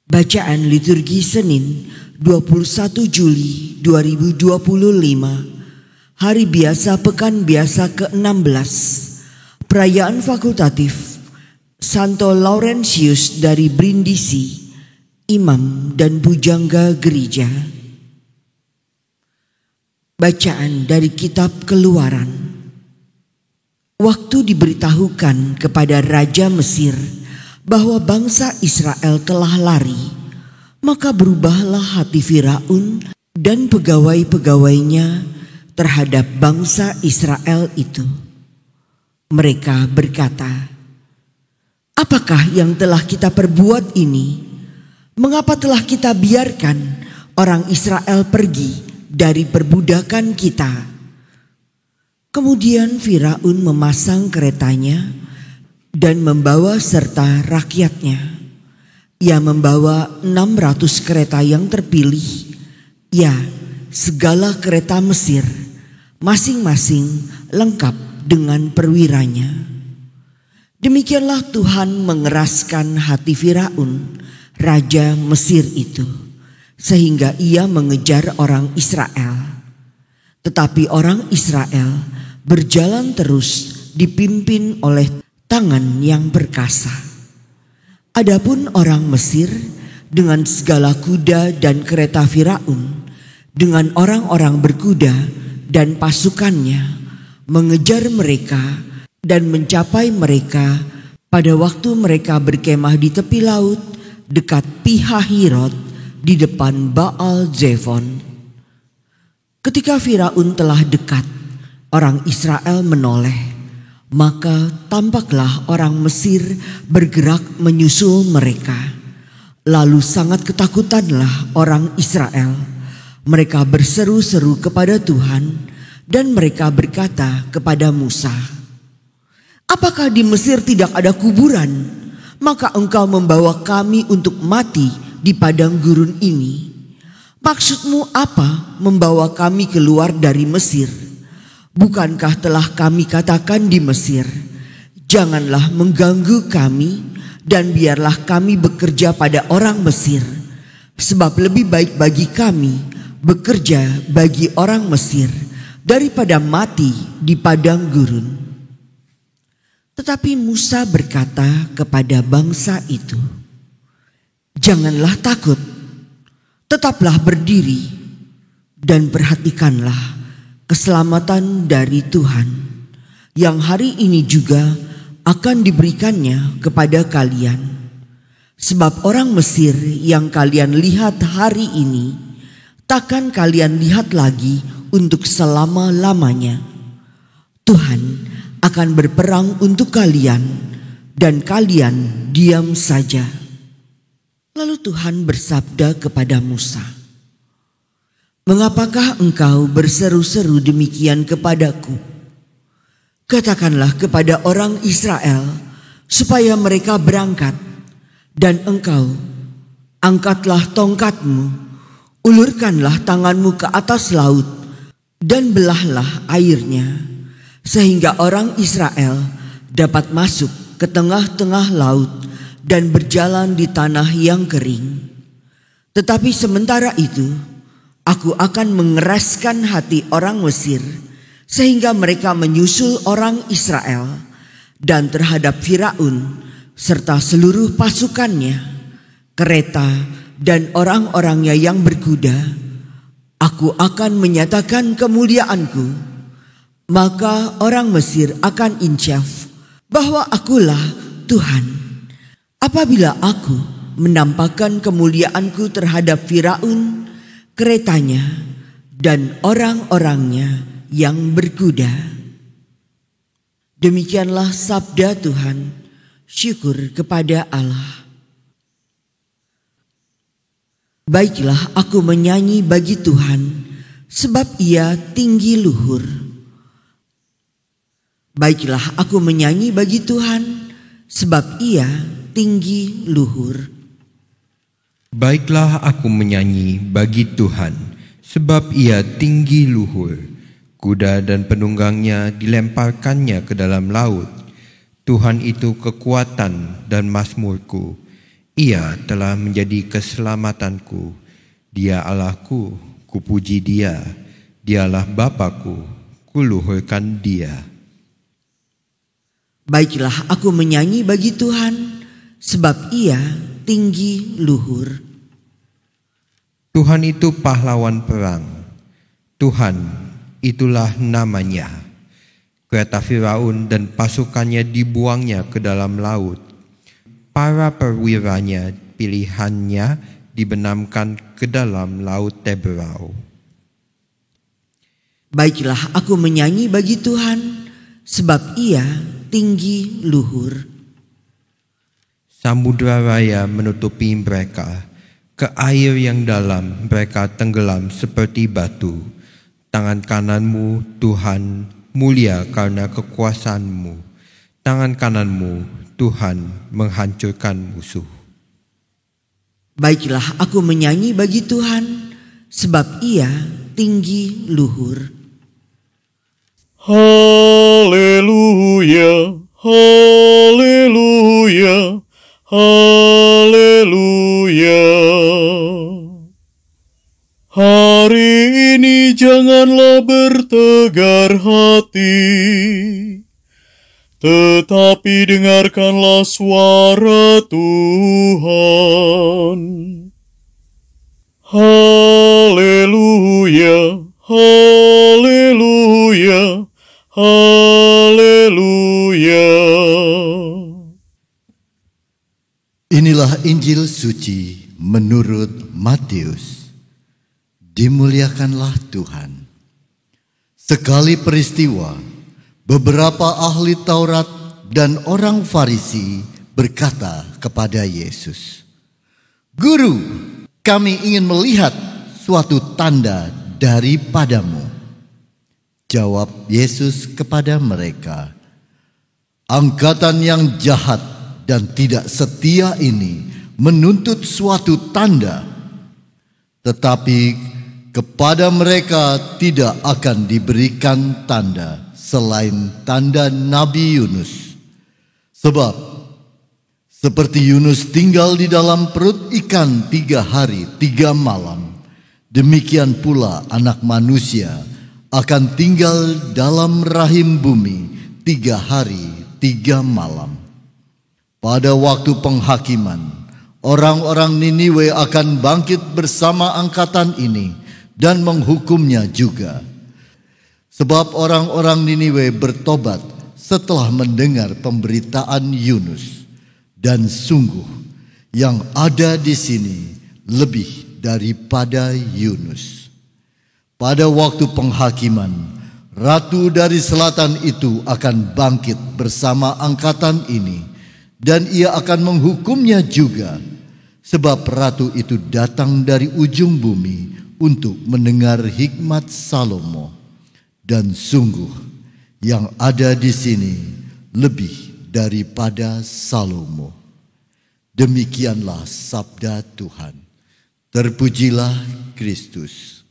Bacaan liturgi Senin 21 Juli 2025, Hari Biasa Pekan Biasa ke-16, Perayaan Fakultatif Santo Laurentius dari Brindisi, Imam dan Pujangga Gereja. Bacaan dari Kitab Keluaran. Waktu diberitahukan kepada Raja Mesir bahwa bangsa Israel telah lari, maka berubahlah hati Firaun dan pegawai-pegawainya terhadap bangsa Israel itu. Mereka berkata, "Apakah yang telah kita perbuat ini? Mengapa telah kita biarkan orang Israel pergi dari perbudakan kita?" Kemudian Firaun memasang keretanya dan membawa serta rakyatnya. Ia membawa 600 kereta yang terpilih, ya, segala kereta Mesir, masing-masing lengkap dengan perwiranya. Demikianlah Tuhan mengeraskan hati Firaun, raja Mesir itu, sehingga ia mengejar orang Israel. Tetapi orang Israel berjalan terus dipimpin oleh tangan yang perkasa. Adapun orang Mesir dengan segala kuda dan kereta Firaun, dengan orang-orang berkuda dan pasukannya, mengejar mereka dan mencapai mereka pada waktu mereka berkemah di tepi laut dekat Pihahirot di depan Baal Zefon. Ketika Firaun telah dekat, orang Israel menoleh. Maka tampaklah orang Mesir bergerak menyusul mereka. Lalu sangat ketakutanlah orang Israel. Mereka berseru-seru kepada Tuhan dan mereka berkata kepada Musa, "Apakah di Mesir tidak ada kuburan? Maka engkau membawa kami untuk mati di padang gurun ini. Maksudmu apa membawa kami keluar dari Mesir? Bukankah telah kami katakan di Mesir, janganlah mengganggu kami dan biarlah kami bekerja pada orang Mesir, sebab lebih baik bagi kami bekerja bagi orang Mesir daripada mati di padang gurun." Tetapi Musa berkata kepada bangsa itu, "Janganlah takut, tetaplah berdiri dan perhatikanlah keselamatan dari Tuhan yang hari ini juga akan diberikannya kepada kalian. Sebab orang Mesir yang kalian lihat hari ini, takkan kalian lihat lagi untuk selama-lamanya. Tuhan akan berperang untuk kalian dan kalian diam saja." Lalu Tuhan bersabda kepada Musa, "Mengapakah engkau berseru-seru demikian kepadaku? Katakanlah kepada orang Israel supaya mereka berangkat, dan engkau angkatlah tongkatmu, ulurkanlah tanganmu ke atas laut, dan belahlah airnya, sehingga orang Israel dapat masuk ke tengah-tengah laut dan berjalan di tanah yang kering. Tetapi sementara itu, Aku akan mengeraskan hati orang Mesir sehingga mereka menyusul orang Israel, dan terhadap Firaun serta seluruh pasukannya, kereta dan orang-orangnya yang berkuda, Aku akan menyatakan kemuliaanku. Maka orang Mesir akan insyaf bahwa Akulah Tuhan, apabila Aku menampakkan kemuliaanku terhadap Firaun, keretanya dan orang-orangnya yang berkuda." Demikianlah sabda Tuhan. Syukur kepada Allah. Baiklah aku menyanyi bagi Tuhan, sebab Ia tinggi luhur. Baiklah aku menyanyi bagi Tuhan, sebab Ia tinggi luhur. Baiklah aku menyanyi bagi Tuhan, sebab Ia tinggi luhur. Kuda dan penunggangnya dilemparkannya ke dalam laut. Tuhan itu kekuatan dan mazmurku. Ia telah menjadi keselamatanku. Dia Allahku, kupuji Dia. Dialah Bapa-Ku, kuluhurkan Dia. Baiklah aku menyanyi bagi Tuhan, sebab Ia tinggi luhur. Tuhan itu pahlawan perang. Tuhan, itulah namanya. Kereta Firaun dan pasukannya dibuangnya ke dalam laut. Para perwiranya pilihannya dibenamkan ke dalam laut Teberau. Baiklah aku menyanyi bagi Tuhan, sebab Ia tinggi luhur. Samudra raya menutupi mereka. Ke air yang dalam mereka tenggelam seperti batu. Tangan kananmu, Tuhan, mulia karena kekuasaanmu. Tangan kananmu, Tuhan, menghancurkan musuh. Baiklah aku menyanyi bagi Tuhan, sebab Ia tinggi luhur. Haleluya, haleluya, haleluya. Hari ini janganlah bertegar hati, tetapi dengarkanlah suara Tuhan. Haleluya, haleluya, haleluya. Inilah Injil suci menurut Matius. Dimuliakanlah Tuhan. Sekali peristiwa, beberapa ahli Taurat dan orang Farisi berkata kepada Yesus, "Guru, kami ingin melihat suatu tanda daripadamu." Jawab Yesus kepada mereka, "Angkatan yang jahat dan tidak setia ini menuntut suatu tanda, tetapi kepada mereka tidak akan diberikan tanda selain tanda Nabi Yunus. Sebab seperti Yunus tinggal di dalam perut ikan 3 hari 3 malam, demikian pula Anak Manusia akan tinggal dalam rahim bumi 3 hari 3 malam. Pada waktu penghakiman, orang-orang Niniwe akan bangkit bersama angkatan ini dan menghukumnya juga. Sebab orang-orang Niniwe bertobat setelah mendengar pemberitaan Yunus. Dan sungguh yang ada di sini lebih daripada Yunus. Pada waktu penghakiman, ratu dari selatan itu akan bangkit bersama angkatan ini, dan ia akan menghukumnya juga. Sebab ratu itu datang dari ujung bumi untuk mendengar hikmat Salomo. Dan sungguh yang ada di sini lebih daripada Salomo. Demikianlah sabda Tuhan. Terpujilah Kristus.